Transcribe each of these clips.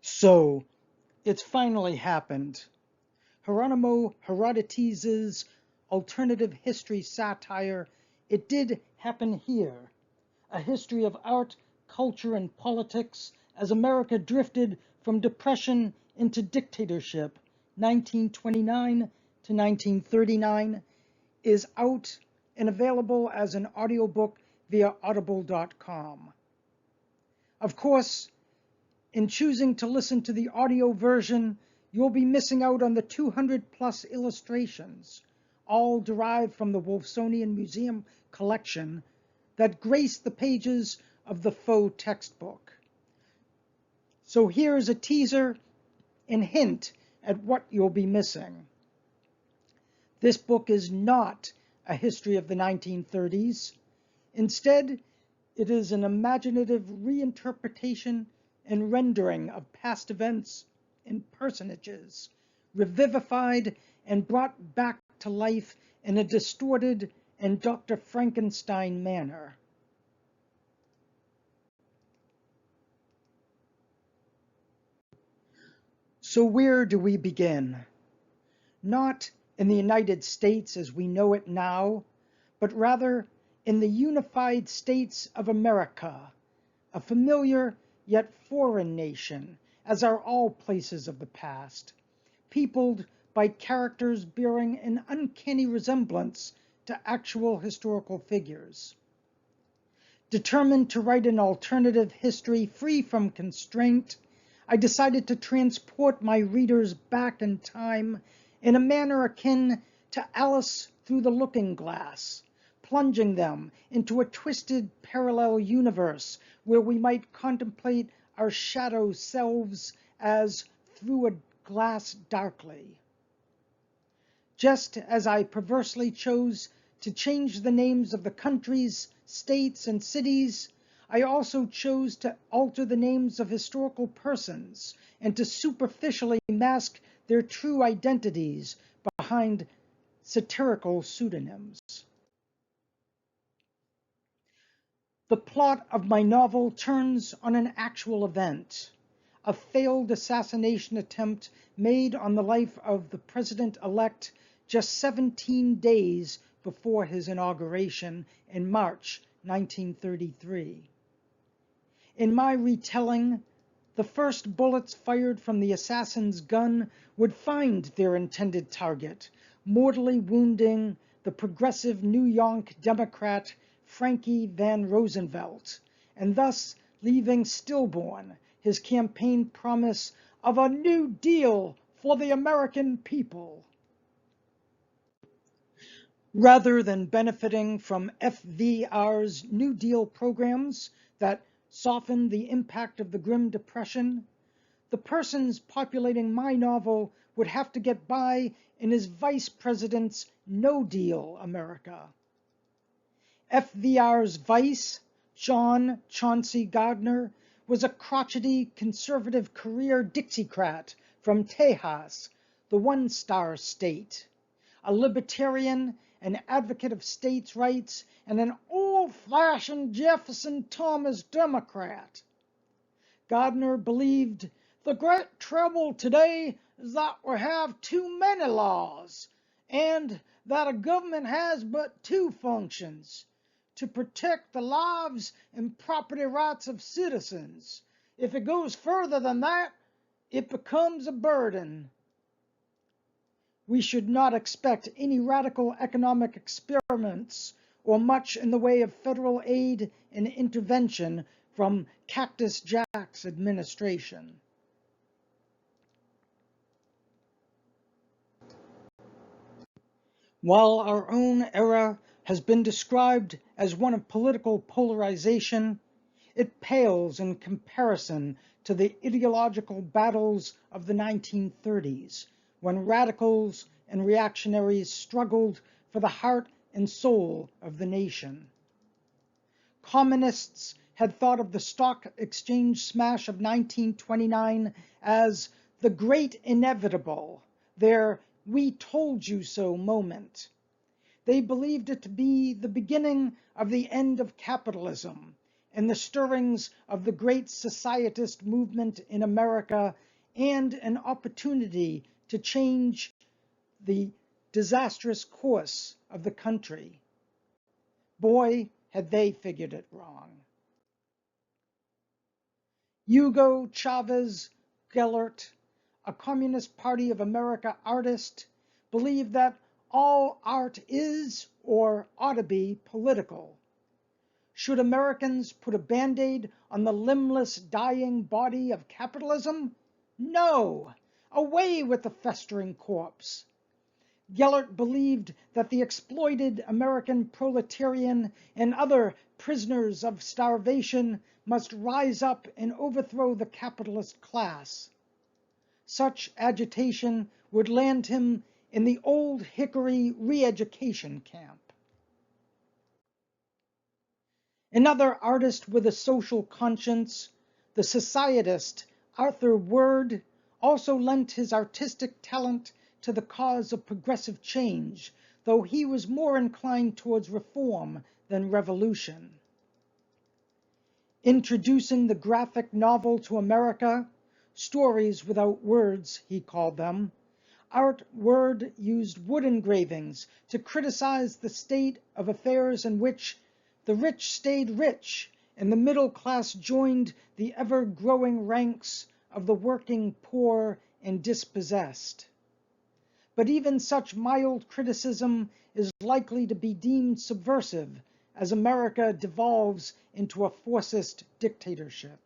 So, it's finally happened. Jeronimo Herodotease's alternative history satire, It Did Happen Here, a history of art, culture, and politics as America drifted from depression into dictatorship, 1929 to 1939, is out and available as an audiobook via audible.com. Of course, in choosing to listen to the audio version, you'll be missing out on the 200+ illustrations, all derived from the Wolfsonian Museum collection, that grace the pages of the faux textbook. So here's a teaser and hint at what you'll be missing. This book is not a history of the 1930s. Instead, it is an imaginative reinterpretation and rendering of past events and personages, revivified and brought back to life in a distorted and Dr. Frankenstein manner. So where do we begin? Not in the United States as we know it now, but rather in the unified states of Amerika, a familiar yet foreign nation, as are all places of the past, peopled by characters bearing an uncanny resemblance to actual historical figures. Determined to write an alternative history free from constraint, I decided to transport my readers back in time in a manner akin to Alice through the looking glass, plunging them into a twisted parallel universe where we might contemplate our shadow selves as through a glass darkly. Just as I perversely chose to change the names of the countries, states, and cities, I also chose to alter the names of historical persons and to superficially mask their true identities behind satirical pseudonyms. The plot of my novel turns on an actual event, a failed assassination attempt made on the life of the president-elect just 17 days before his inauguration in March 1933. In my retelling, the first bullets fired from the assassin's gun would find their intended target, mortally wounding the progressive New York Democrat Frankie Van Roosevelt, and thus leaving stillborn his campaign promise of a New Deal for the American people. Rather than benefiting from FVR's New Deal programs that softened the impact of the grim depression, the persons populating my novel would have to get by in his vice president's No Deal America. FVR's vice, John Chauncey Gardner, was a crotchety conservative career Dixiecrat from Tejas, the one-star state, a libertarian, an advocate of states' rights, and an old-fashioned Jefferson Thomas Democrat. Gardner believed the great trouble today is that we have too many laws, and that a government has but two functions: to protect the lives and property rights of citizens. If it goes further than that, it becomes a burden. We should not expect any radical economic experiments or much in the way of federal aid and intervention from Cactus Jack's administration. While our own era has been described as one of political polarization, it pales in comparison to the ideological battles of the 1930s, when radicals and reactionaries struggled for the heart and soul of the nation. Communists had thought of the stock exchange smash of 1929 as the great inevitable, their "we told you so" moment. They believed it to be the beginning of the end of capitalism, in the stirrings of the great societist movement in America and an opportunity to change the disastrous course of the country. Boy, had they figured it wrong. Hugo Chavez Gellert, a Communist Party of America artist, believed that all art is, or ought to be, political. Should Americans put a Band-Aid on the limbless, dying body of capitalism? No! Away with the festering corpse! Gellert believed that the exploited American proletarian and other prisoners of starvation must rise up and overthrow the capitalist class. Such agitation would land him in the Old Hickory re-education camp. Another artist with a social conscience, the societist Arthur Ward, also lent his artistic talent to the cause of progressive change, though he was more inclined towards reform than revolution. Introducing the graphic novel to America, stories without words, he called them, Art Ward used wood engravings to criticize the state of affairs in which the rich stayed rich and the middle class joined the ever-growing ranks of the working poor and dispossessed. But even such mild criticism is likely to be deemed subversive as America devolves into a fascist dictatorship.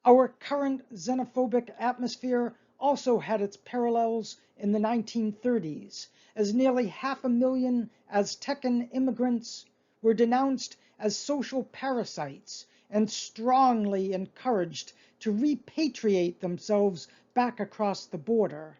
Our current xenophobic atmosphere also had its parallels in the 1930s, as nearly 500,000 Aztecan immigrants were denounced as social parasites and strongly encouraged to repatriate themselves back across the border.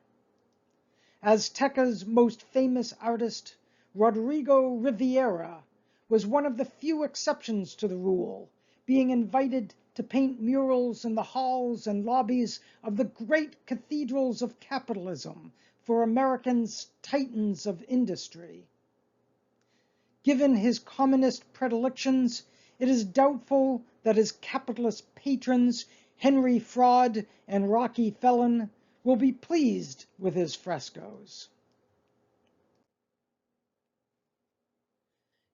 Azteca's most famous artist, Rodrigo Rivera, was one of the few exceptions to the rule, being invited to paint murals in the halls and lobbies of the great cathedrals of capitalism for Americans' titans of industry. Given his communist predilections, it is doubtful that his capitalist patrons, Henry Fraud and Rocky Felon, will be pleased with his frescoes.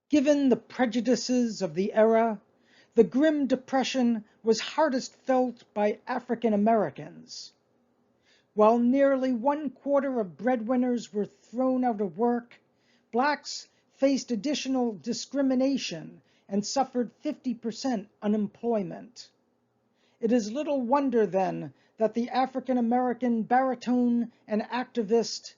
Given the prejudices of the era, the grim depression was hardest felt by African Americans. While nearly 1/4 of breadwinners were thrown out of work, blacks faced additional discrimination and suffered 50% unemployment. It is little wonder, then, that the African-American baritone and activist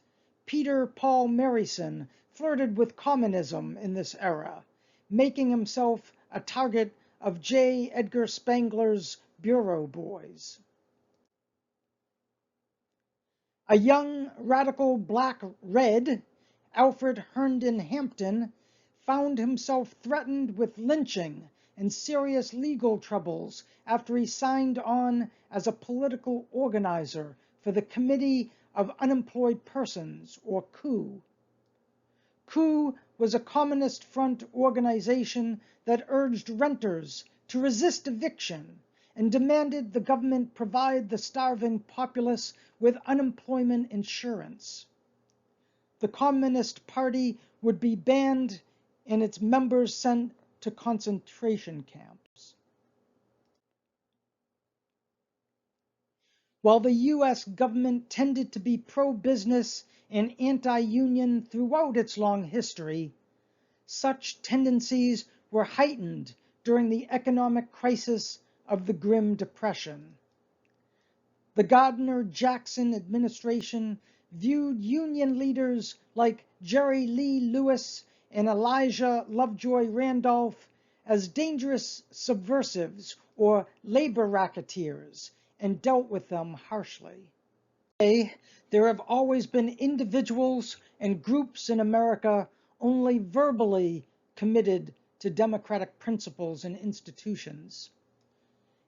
Peter Paul Merison flirted with communism in this era, making himself a target of J. Edgar Spangler's Bureau Boys. A young radical black red, Alfred Herndon Hampton, found himself threatened with lynching and serious legal troubles after he signed on as a political organizer for the Committee of Unemployed Persons, or COO. COO was a Communist Front organization that urged renters to resist eviction and demanded the government provide the starving populace with unemployment insurance. The Communist Party would be banned and its members sent to concentration camps. While the U.S. government tended to be pro-business and anti-union throughout its long history, such tendencies were heightened during the economic crisis of the Grim Depression. The Gardner-Jackson administration viewed union leaders like Jerry Lee Lewis and Elijah Lovejoy Randolph as dangerous subversives or labor racketeers and dealt with them harshly. Today, there have always been individuals and groups in America only verbally committed to democratic principles and institutions.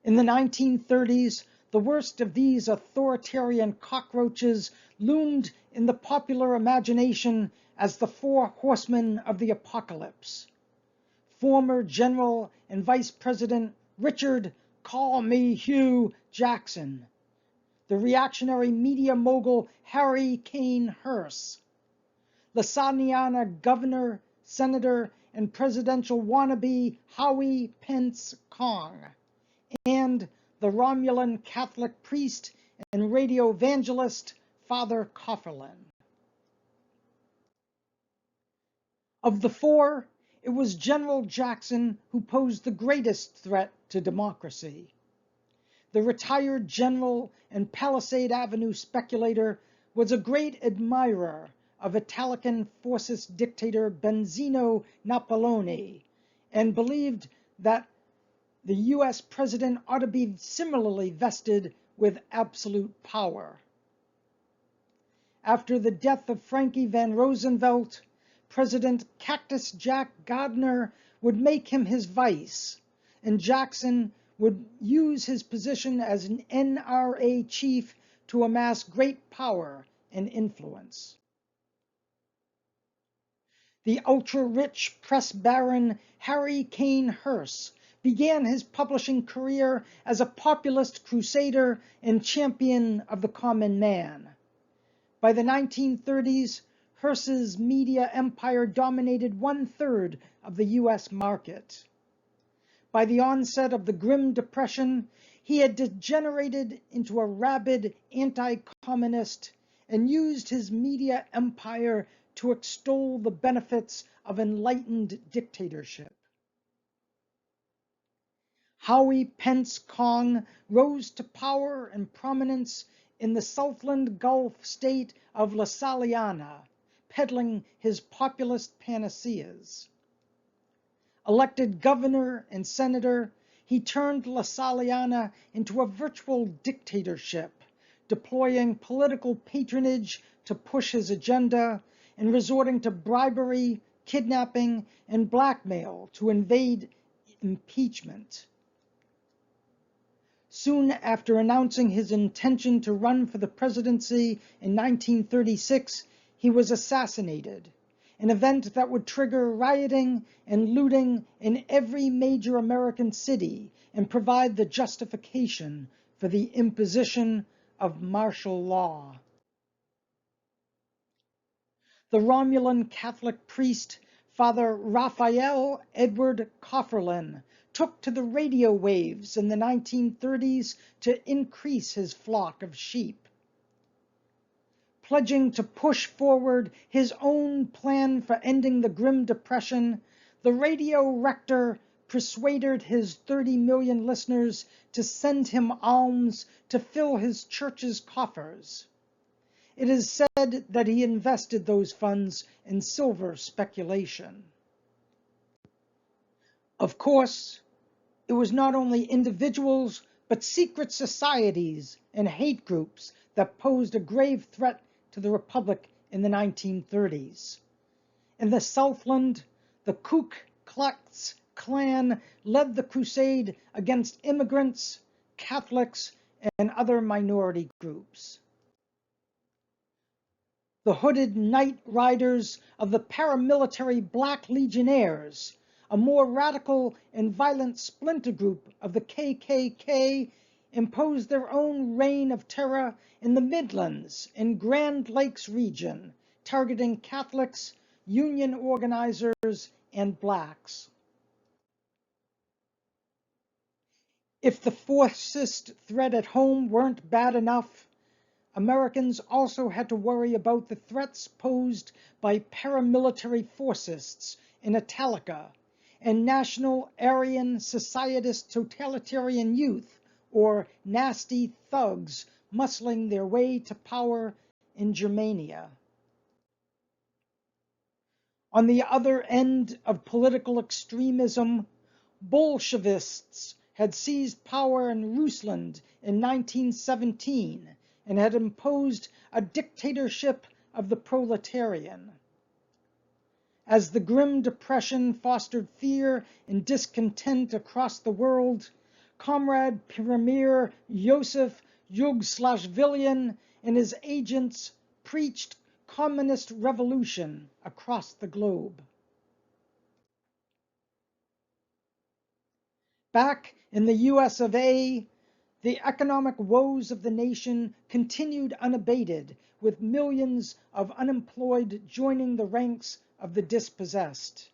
In the 1930s, the worst of these authoritarian cockroaches loomed in the popular imagination as the Four Horsemen of the Apocalypse. former General and Vice President Richard "Call Me Hugh" Jackson, the reactionary media mogul Harry Kane Hearst, Lasagna governor, senator, and presidential wannabe Howie Pence Kong, and the Romulan Catholic priest and radio evangelist Father Cofferlin. Of the four, it was General Jackson who posed the greatest threat to democracy. The retired general and Palisade Avenue speculator was a great admirer of Italian fascist dictator Benigno Napoleone and believed that the U.S. president ought to be similarly vested with absolute power. After the death of Frankie van Roosevelt, President Cactus Jack Gardner would make him his vice, and Jackson would use his position as an NRA chief to amass great power and influence. The ultra-rich press baron Harry Kane Hearst began his publishing career as a populist crusader and champion of the common man. By the 1930s, Hearst's media empire dominated 1/3 of the U.S. market. By the onset of the Grim Depression, he had degenerated into a rabid anti-communist and used his media empire to extol the benefits of enlightened dictatorship. Howie Pence Kong rose to power and prominence in the Southland Gulf state of Lasagna, peddling his populist panaceas. Elected governor and senator, he turned Lasagna into a virtual dictatorship, deploying political patronage to push his agenda and resorting to bribery, kidnapping, and blackmail to evade impeachment. Soon after announcing his intention to run for the presidency in 1936, he was assassinated, an event that would trigger rioting and looting in every major American city and provide the justification for the imposition of martial law. The Romulan Catholic priest, Father Raphael Edward Cofferlin, took to the radio waves in the 1930s to increase his flock of sheep. Pledging to push forward his own plan for ending the Grim Depression, the radio rector persuaded his 30 million listeners to send him alms to fill his church's coffers. It is said that he invested those funds in silver speculation. Of course, it was not only individuals, but secret societies and hate groups that posed a grave threat to the Republic in the 1930s. In the Southland, the Ku Klux Klan led the crusade against immigrants, Catholics, and other minority groups. The hooded night riders of the paramilitary Black Legionnaires, a more radical and violent splinter group of the KKK, imposed their own reign of terror in the Midlands and Grand Lakes region, targeting Catholics, union organizers, and blacks. If the fascist threat at home weren't bad enough, Americans also had to worry about the threats posed by paramilitary fascists in Italica and National Aryan Societist Totalitarian Youth, or nasty thugs, muscling their way to power in Germania. On the other end of political extremism, Bolshevists had seized power in Rusland in 1917 and had imposed a dictatorship of the proletarian. As the Grim Depression fostered fear and discontent across the world, Comrade Premier Joseph Yugoslavilian and his agents preached communist revolution across the globe. Back in the US of A, the economic woes of the nation continued unabated, with millions of unemployed joining the ranks of the dispossessed.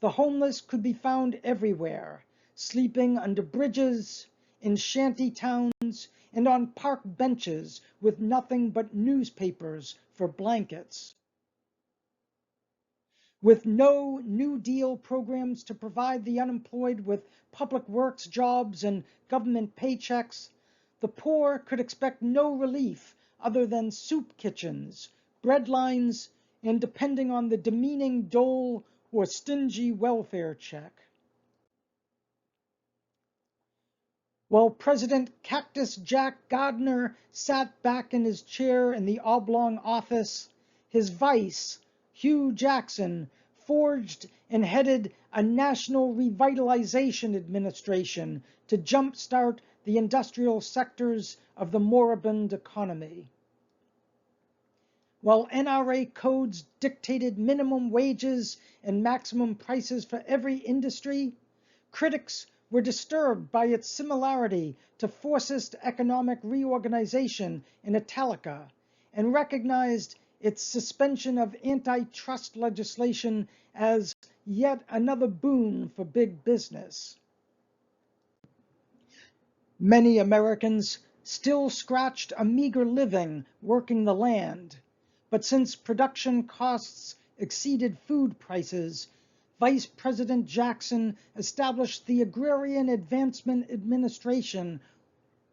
The homeless could be found everywhere, sleeping under bridges, in shanty towns, and on park benches with nothing but newspapers for blankets. With no New Deal programs to provide the unemployed with public works jobs and government paychecks, the poor could expect no relief other than soup kitchens, bread lines, and depending on the demeaning dole or stingy welfare check. While President Cactus Jack Gardner sat back in his chair in the oblong office, his vice, Hugh Jackson, forged and headed a national revitalization administration to jumpstart the industrial sectors of the moribund economy. While NRA codes dictated minimum wages and maximum prices for every industry, critics were disturbed by its similarity to forced economic reorganization in Italica and recognized its suspension of antitrust legislation as yet another boon for big business. Many Americans still scratched a meager living working the land, but since production costs exceeded food prices, Vice President Jackson established the Agrarian Advancement Administration,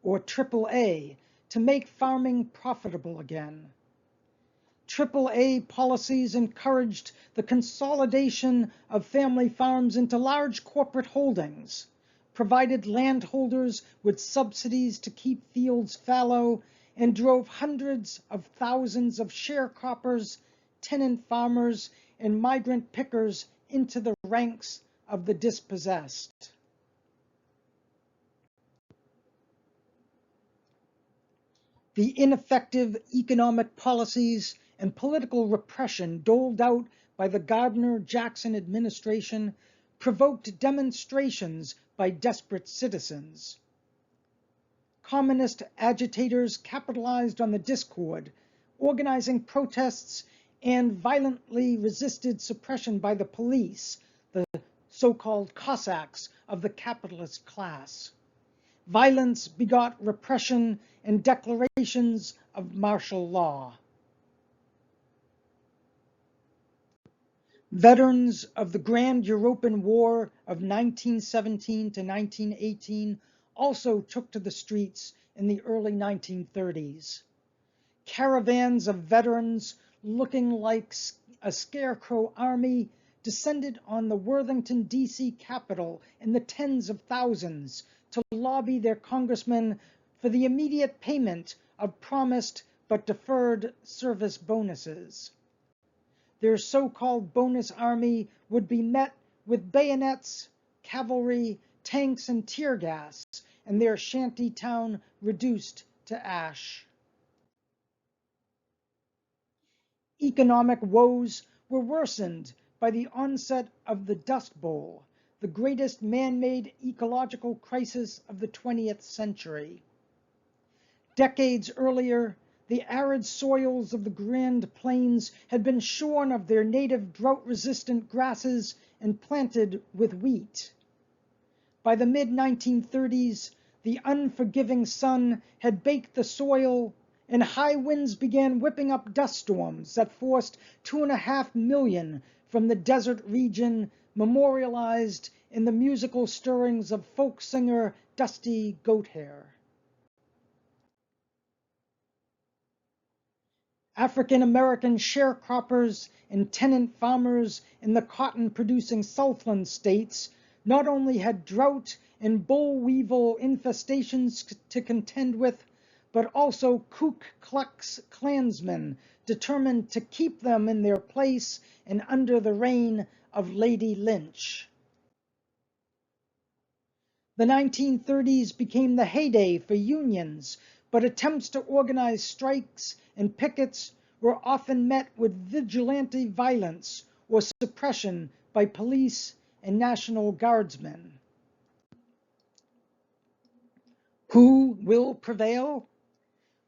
or AAA, to make farming profitable again. AAA policies encouraged the consolidation of family farms into large corporate holdings, provided landholders with subsidies to keep fields fallow, and drove hundreds of thousands of sharecroppers, tenant farmers, and migrant pickers into the ranks of the dispossessed. The ineffective economic policies and political repression doled out by the Gardner-Jackson administration provoked demonstrations by desperate citizens. Communist agitators capitalized on the discord, organizing protests and violently resisted suppression by the police, the so-called Cossacks of the capitalist class. Violence begot repression and declarations of martial law. Veterans of the Grand European War of 1917 to 1918 also took to the streets in the early 1930s. Caravans of veterans looking like a scarecrow army descended on the Worthington, D.C. Capitol in the tens of thousands to lobby their congressmen for the immediate payment of promised but deferred service bonuses. Their so-called bonus army would be met with bayonets, cavalry, tanks, and tear gas, and their shanty town reduced to ash. Economic woes were worsened by the onset of the Dust Bowl, the greatest man-made ecological crisis of the 20th century. Decades earlier, the arid soils of the Grand Plains had been shorn of their native drought-resistant grasses and planted with wheat. By the mid-1930s, the unforgiving sun had baked the soil, and high winds began whipping up dust storms that forced 2.5 million from the desert region, memorialized in the musical stirrings of folk singer Dusty Goathair. African-American sharecroppers and tenant farmers in the cotton-producing Southland states not only had drought and boll weevil infestations to contend with, but also Ku Klux Klansmen determined to keep them in their place and under the reign of Lady Lynch. The 1930s became the heyday for unions, but attempts to organize strikes and pickets were often met with vigilante violence or suppression by police and National Guardsmen. will prevail?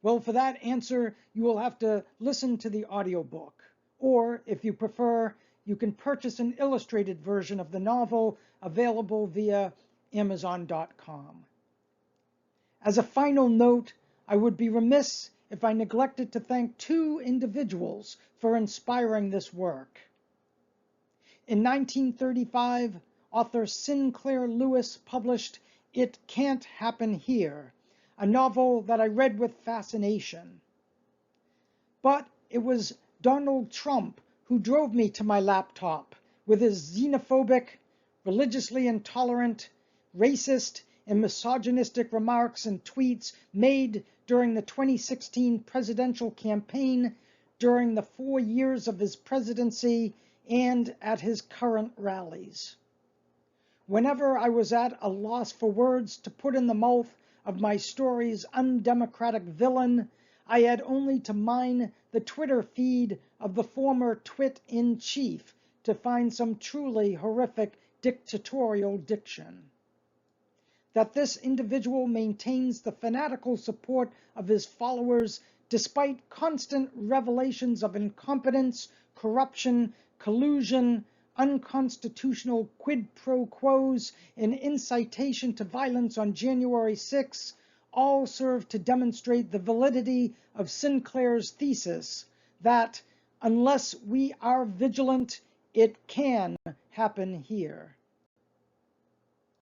Well, for that answer, you will have to listen to the audiobook. Or, if you prefer, you can purchase an illustrated version of the novel available via Amazon.com. As a final note, I would be remiss if I neglected to thank two individuals for inspiring this work. In 1935, author Sinclair Lewis published It Can't Happen Here, a novel that I read with fascination. But it was Donald Trump who drove me to my laptop with his xenophobic, religiously intolerant, racist, and misogynistic remarks and tweets made during the 2016 presidential campaign, during the 4 years of his presidency, and at his current rallies. Whenever I was at a loss for words to put in the mouth of my story's undemocratic villain, I had only to mine the Twitter feed of the former twit-in-chief to find some truly horrific dictatorial diction. That this individual maintains the fanatical support of his followers despite constant revelations of incompetence, corruption, collusion, unconstitutional quid pro quos, and incitation to violence on January 6, all serve to demonstrate the validity of Sinclair's thesis that unless we are vigilant, it can happen here.